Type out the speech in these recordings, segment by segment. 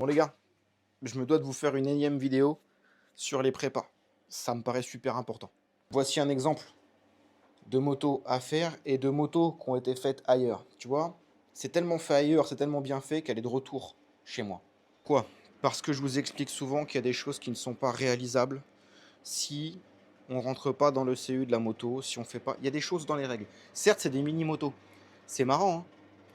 Bon les gars, je me dois de vous faire une énième vidéo sur les prépas. Ça me paraît super important. Voici un exemple de motos à faire et de motos qui ont été faites ailleurs. Tu vois, c'est tellement fait ailleurs, c'est tellement bien fait qu'elle est de retour chez moi. Quoi? Parce que je vous explique souvent qu'il y a des choses qui ne sont pas réalisables si on rentre pas dans le CU de la moto, si on fait pas... Il y a des choses dans les règles. Certes, c'est des mini-motos. C'est marrant, hein,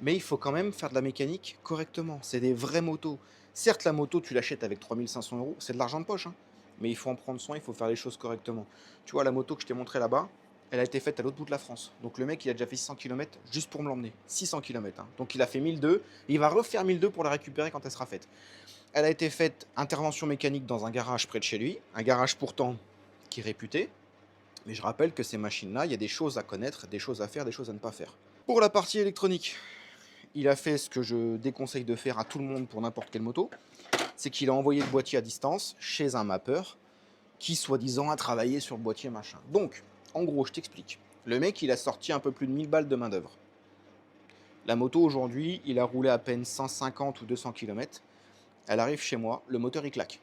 mais il faut quand même faire de la mécanique correctement. C'est des vraies motos. Certes, la moto, tu l'achètes avec 3500 euros, c'est de l'argent de poche, hein, mais il faut en prendre soin, il faut faire les choses correctement. Tu vois, la moto que je t'ai montrée là-bas, elle a été faite à l'autre bout de la France. Donc le mec, il a déjà fait 600 km juste pour me l'emmener. 600 km. Hein. Donc il a fait 1002, et il va refaire 1002 pour la récupérer quand elle sera faite. Elle a été faite intervention mécanique dans un garage près de chez lui, un garage pourtant qui est réputé. Mais je rappelle que ces machines-là, il y a des choses à connaître, des choses à faire, des choses à ne pas faire. Pour la partie électronique, il a fait ce que je déconseille de faire à tout le monde pour n'importe quelle moto, c'est qu'il a envoyé le boîtier à distance chez un mappeur qui, soi-disant, a travaillé sur le boîtier machin. Donc, en gros, je t'explique. Le mec, il a sorti un peu plus de 1000 balles de main-d'œuvre. La moto, aujourd'hui, il a roulé à peine 150 ou 200 km. Elle arrive chez moi, le moteur, il claque.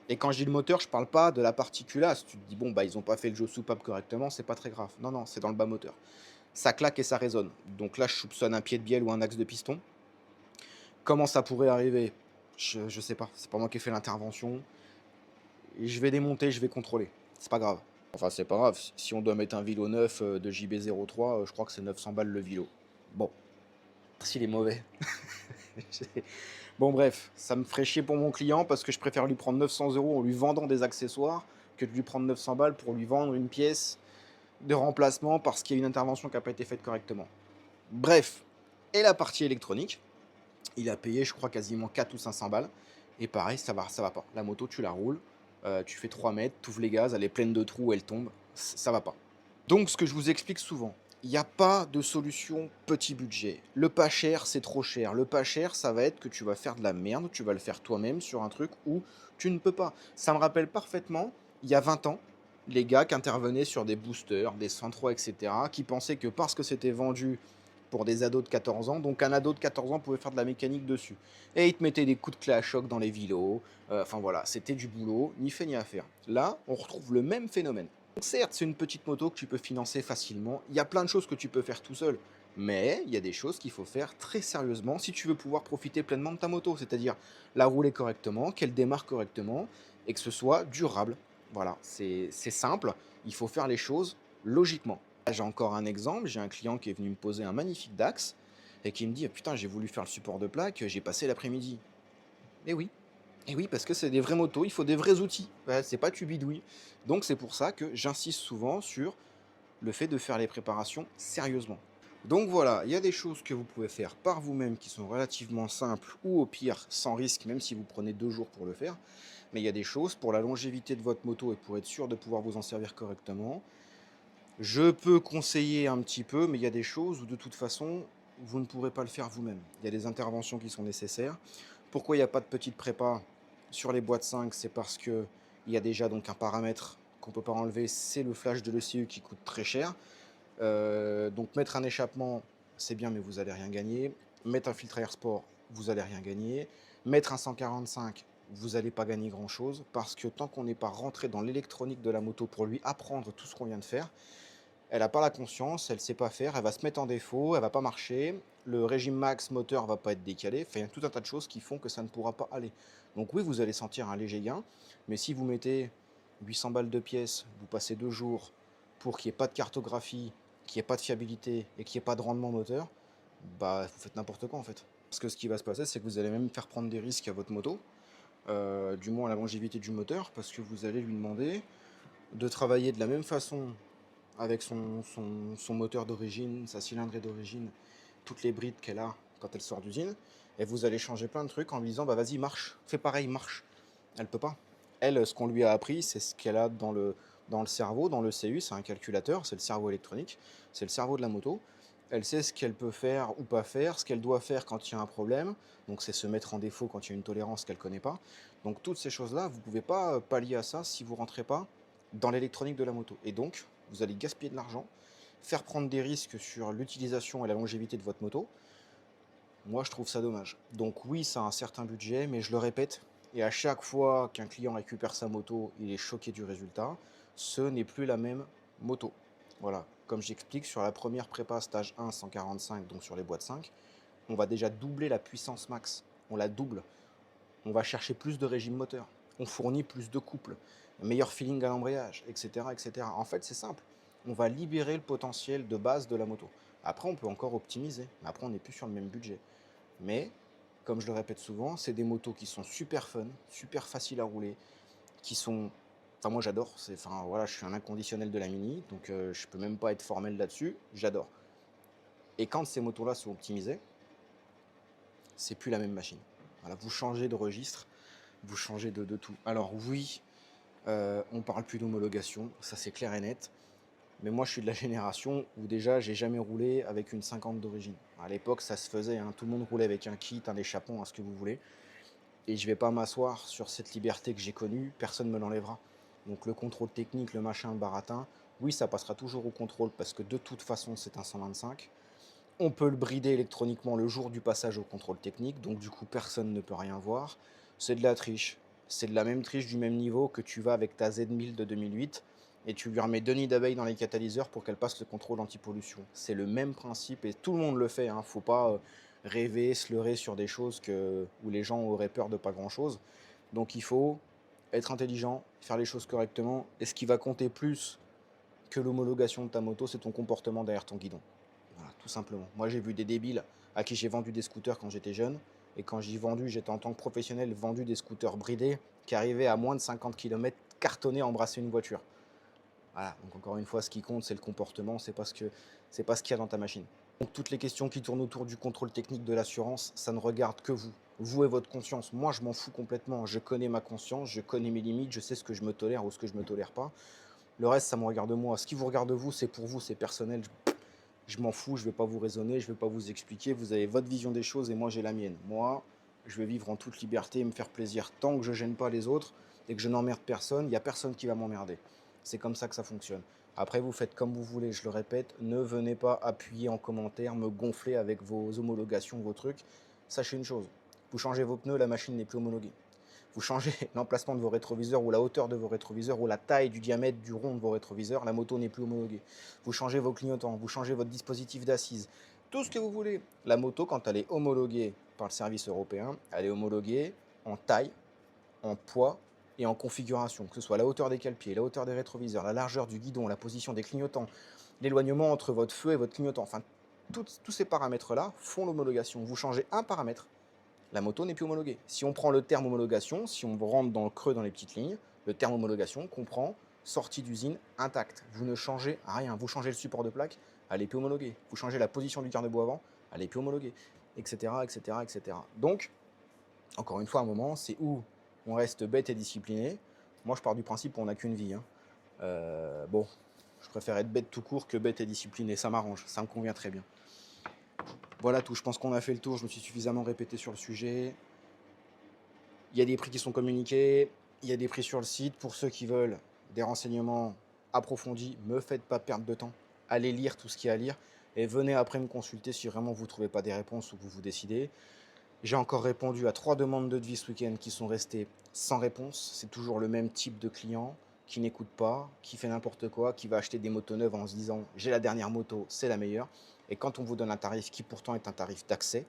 Et quand je dis le moteur, je parle pas de la particulasse. Tu te dis, bon, bah, ils ont pas fait le jeu soupape correctement, c'est pas très grave. Non, non, c'est dans le bas moteur. Ça claque et ça résonne. Donc là, je soupçonne un pied de bielle ou un axe de piston. Comment ça pourrait arriver? Je sais pas. C'est pas moi qui ai fait l'intervention. Je vais démonter, je vais contrôler. C'est pas grave. Enfin, c'est pas grave. Si on doit mettre un vélo neuf de JB03, je crois que c'est 900 balles le vélo. Bon. S'il est mauvais. Bon, bref, ça me ferait chier pour mon client parce que je préfère lui prendre 900 euros en lui vendant des accessoires que de lui prendre 900 balles pour lui vendre une pièce de remplacement parce qu'il y a une intervention qui n'a pas été faite correctement. Bref, et la partie électronique, il a payé, je crois, quasiment 4 ou 500 balles. Et pareil, ça va pas. La moto, tu la roules, tu fais 3 mètres, tu ouvres les gaz, elle est pleine de trous, elle tombe. Ça va pas. Donc, ce que je vous explique souvent, il n'y a pas de solution petit budget. Le pas cher, c'est trop cher. Le pas cher, ça va être que tu vas faire de la merde, tu vas le faire toi-même sur un truc où tu ne peux pas. Ça me rappelle parfaitement, il y a 20 ans, les gars qui intervenaient sur des boosters, des 103, etc., qui pensaient que parce que c'était vendu pour des ados de 14 ans, donc un ado de 14 ans pouvait faire de la mécanique dessus. Et ils te mettaient des coups de clé à choc dans les vélos, enfin voilà, c'était du boulot, ni fait ni à faire. Là, on retrouve le même phénomène. Certes, c'est une petite moto que tu peux financer facilement, il y a plein de choses que tu peux faire tout seul, mais il y a des choses qu'il faut faire très sérieusement si tu veux pouvoir profiter pleinement de ta moto, c'est-à-dire la rouler correctement, qu'elle démarre correctement, et que ce soit durable. Voilà, c'est simple, il faut faire les choses logiquement. J'ai encore un exemple, j'ai un client qui est venu me poser un magnifique Dax, et qui me dit: putain, j'ai voulu faire le support de plaque, j'ai passé l'après-midi. Et oui, et oui, parce que c'est des vraies motos, il faut des vrais outils. Ouais, c'est pas tu bidouilles. Donc c'est pour ça que j'insiste souvent sur le fait de faire les préparations sérieusement. Donc voilà, il y a des choses que vous pouvez faire par vous-même qui sont relativement simples ou au pire sans risque, même si vous prenez 2 jours pour le faire. Mais il y a des choses pour la longévité de votre moto et pour être sûr de pouvoir vous en servir correctement. Je peux conseiller un petit peu, mais il y a des choses où de toute façon, vous ne pourrez pas le faire vous-même. Il y a des interventions qui sont nécessaires. Pourquoi il n'y a pas de petite prépa sur les boîtes 5? C'est parce qu'il y a déjà donc un paramètre qu'on ne peut pas enlever, c'est le flash de l'ECU qui coûte très cher. Donc mettre un échappement, c'est bien, mais vous n'allez rien gagner. Mettre un filtre à air sport, vous n'allez rien gagner. Mettre un 145, vous n'allez pas gagner grand-chose, parce que tant qu'on n'est pas rentré dans l'électronique de la moto pour lui apprendre tout ce qu'on vient de faire, elle n'a pas la conscience, elle ne sait pas faire, elle va se mettre en défaut, elle va pas marcher, le régime max moteur va pas être décalé, enfin, il y a tout un tas de choses qui font que ça ne pourra pas aller. Donc oui, vous allez sentir un léger gain, mais si vous mettez 800 balles de pièces, vous passez 2 jours pour qu'il n'y ait pas de cartographie, qu'il n'y ait pas de fiabilité et qu'il n'y ait pas de rendement moteur, bah vous faites n'importe quoi en fait. Parce que ce qui va se passer, c'est que vous allez même faire prendre des risques à votre moto, du moins à la longévité du moteur, parce que vous allez lui demander de travailler de la même façon avec son moteur d'origine, sa cylindrée d'origine, toutes les brides qu'elle a quand elle sort d'usine, et vous allez changer plein de trucs en lui disant bah vas-y marche, fais pareil, marche. Elle peut pas. Elle, ce qu'on lui a appris, c'est ce qu'elle a dans le cerveau, dans le CU, c'est un calculateur, c'est le cerveau électronique, c'est le cerveau de la moto. Elle sait ce qu'elle peut faire ou pas faire, ce qu'elle doit faire quand il y a un problème, donc c'est se mettre en défaut quand il y a une tolérance qu'elle ne connaît pas. Donc toutes ces choses-là, vous ne pouvez pas pallier à ça si vous ne rentrez pas dans l'électronique de la moto. Et donc, vous allez gaspiller de l'argent, faire prendre des risques sur l'utilisation et la longévité de votre moto, Moi, je trouve ça dommage. Donc oui, ça a un certain budget, mais je le répète, et à chaque fois qu'un client récupère sa moto, il est choqué du résultat. Ce n'est plus la même moto. Voilà, comme j'explique, sur la première prépa stage 1 145, donc sur les boîtes 5, on va déjà doubler la puissance max. On la double. On va chercher plus de régime moteur. On fournit plus de couple, un meilleur feeling à l'embrayage, etc., etc. En fait, c'est simple. On va libérer le potentiel de base de la moto. Après, on peut encore optimiser, mais après, on n'est plus sur le même budget. Mais, comme je le répète souvent, c'est des motos qui sont super fun, super faciles à rouler, qui sont... Enfin, moi, j'adore. Enfin, voilà, je suis un inconditionnel de la Mini, donc je peux même pas être formel là-dessus. J'adore. Et quand ces motos-là sont optimisées, c'est plus la même machine. Voilà, vous changez de registre, vous changez de tout. Alors oui, on parle plus d'homologation, ça c'est clair et net. Mais moi je suis de la génération où déjà j'ai jamais roulé avec une 50 d'origine. À l'époque ça se faisait, hein, tout le monde roulait avec un kit, un échappement, ce que vous voulez. Et je vais pas m'asseoir sur cette liberté que j'ai connue, personne ne me l'enlèvera. Donc le contrôle technique, le machin, le baratin, oui ça passera toujours au contrôle parce que de toute façon c'est un 125. On peut le brider électroniquement le jour du passage au contrôle technique, donc du coup personne ne peut rien voir. C'est de la triche. C'est de la même triche du même niveau que tu vas avec ta Z1000 de 2008 et tu lui remets 2 nids d'abeilles dans les catalyseurs pour qu'elle passe le contrôle anti-pollution. C'est le même principe et tout le monde le fait. Hein. Faut pas rêver, se leurrer sur des choses où les gens auraient peur de pas grand chose. Donc il faut être intelligent, faire les choses correctement. Et ce qui va compter plus que l'homologation de ta moto, c'est ton comportement derrière ton guidon. Voilà, tout simplement. Moi, j'ai vu des débiles à qui j'ai vendu des scooters quand j'étais jeune. Et quand j'y vendu, j'étais en tant que professionnel vendu des scooters bridés qui arrivaient à moins de 50 km cartonnés embrasser une voiture. Voilà, donc encore une fois, ce qui compte, c'est le comportement, c'est pas ce qu'il y a dans ta machine. Donc toutes les questions qui tournent autour du contrôle technique de l'assurance, ça ne regarde que vous. Vous et votre conscience. Moi, je m'en fous complètement. Je connais ma conscience, je connais mes limites, je sais ce que je me tolère ou ce que je me tolère pas. Le reste, ça me regarde moi. Ce qui vous regarde vous, c'est pour vous, c'est personnel. Je m'en fous, je ne vais pas vous raisonner, je ne vais pas vous expliquer. Vous avez votre vision des choses et moi j'ai la mienne. Moi, je vais vivre en toute liberté et me faire plaisir tant que je ne gêne pas les autres et que je n'emmerde personne. Il n'y a personne qui va m'emmerder. C'est comme ça que ça fonctionne. Après, vous faites comme vous voulez, je le répète, ne venez pas appuyer en commentaire, me gonfler avec vos homologations, vos trucs. Sachez une chose, vous changez vos pneus, la machine n'est plus homologuée. Vous changez l'emplacement de vos rétroviseurs ou la hauteur de vos rétroviseurs ou la taille du diamètre du rond de vos rétroviseurs, la moto n'est plus homologuée. Vous changez vos clignotants, vous changez votre dispositif d'assise, tout ce que vous voulez. La moto, quand elle est homologuée par le service européen, elle est homologuée en taille, en poids et en configuration, que ce soit la hauteur des cale-pieds, la hauteur des rétroviseurs, la largeur du guidon, la position des clignotants, l'éloignement entre votre feu et votre clignotant. Enfin, tous ces paramètres-là font l'homologation. Vous changez un paramètre, la moto n'est plus homologuée. Si on prend le terme homologation, si on rentre dans le creux dans les petites lignes, le terme homologation comprend sortie d'usine intacte. Vous ne changez rien. Vous changez le support de plaque, elle n'est plus homologuée. Vous changez la position du garde-boue avant, elle n'est plus homologuée, etc., etc., etc. Donc, encore une fois, à un moment, c'est où on reste bête et discipliné. Moi, je pars du principe qu'on n'a qu'une vie. Hein. Bon, je préfère être bête tout court que bête et discipliné. Ça m'arrange, ça me convient très bien. Voilà tout, je pense qu'on a fait le tour, je me suis suffisamment répété sur le sujet. Il y a des prix qui sont communiqués, il y a des prix sur le site. Pour ceux qui veulent des renseignements approfondis, ne me faites pas perdre de temps. Allez lire tout ce qu'il y a à lire et venez après me consulter si vraiment vous ne trouvez pas des réponses ou que vous vous décidez. J'ai encore répondu à 3 demandes de devis ce week-end qui sont restées sans réponse. C'est toujours le même type de client qui n'écoute pas, qui fait n'importe quoi, qui va acheter des motos neuves en se disant j'ai la dernière moto, c'est la meilleure. Et quand on vous donne un tarif qui pourtant est un tarif d'accès,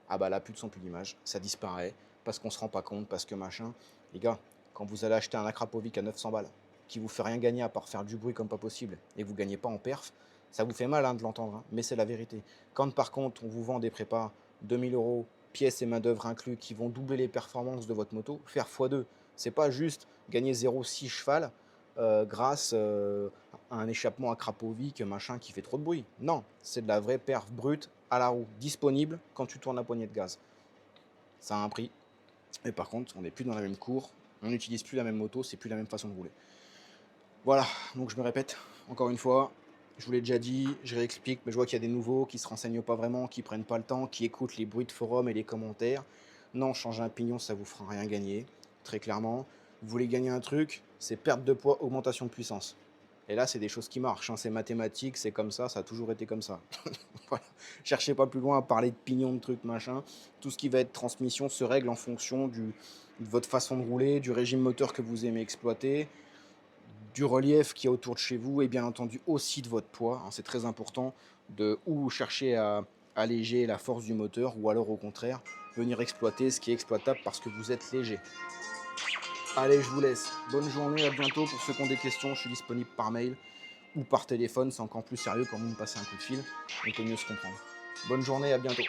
ah bah là, plus de son, plus d'image, ça disparaît parce qu'on se rend pas compte, parce que machin. Les gars, quand vous allez acheter un Akrapovic à 900 balles, qui vous fait rien gagner à part faire du bruit comme pas possible, et vous gagnez pas en perf, ça vous fait mal hein, de l'entendre, hein, mais c'est la vérité. Quand par contre on vous vend des prépas 2000 euros, pièces et main d'œuvre inclus, qui vont doubler les performances de votre moto, faire x2, c'est pas juste gagner 0,6 cheval grâce à un échappement à Krapovic, machin qui fait trop de bruit. Non, c'est de la vraie perf brute à la roue, disponible quand tu tournes la poignée de gaz. Ça a un prix. Et par contre, on n'est plus dans la même cour, on n'utilise plus la même moto, c'est plus la même façon de rouler. Voilà, donc je me répète, encore une fois, je vous l'ai déjà dit, je réexplique, mais je vois qu'il y a des nouveaux qui se renseignent pas vraiment, qui prennent pas le temps, qui écoutent les bruits de forum et les commentaires. Non, changer un pignon, ça vous fera rien gagner, très clairement. Vous voulez gagner un truc, c'est perte de poids, augmentation de puissance. Et là, c'est des choses qui marchent, hein. C'est mathématique, c'est comme ça a toujours été comme ça. Voilà. Cherchez pas plus loin à parler de pignon, de trucs, machin. Tout ce qui va être transmission se règle en fonction de votre façon de rouler, du régime moteur que vous aimez exploiter, du relief qui est autour de chez vous et bien entendu aussi de votre poids, hein. C'est très important de ou chercher à alléger la force du moteur ou alors au contraire venir exploiter ce qui est exploitable parce que vous êtes léger. Allez, je vous laisse. Bonne journée, à bientôt. Pour ceux qui ont des questions, je suis disponible par mail ou par téléphone. C'est encore plus sérieux quand vous me passez un coup de fil. On peut mieux se comprendre. Bonne journée, à bientôt.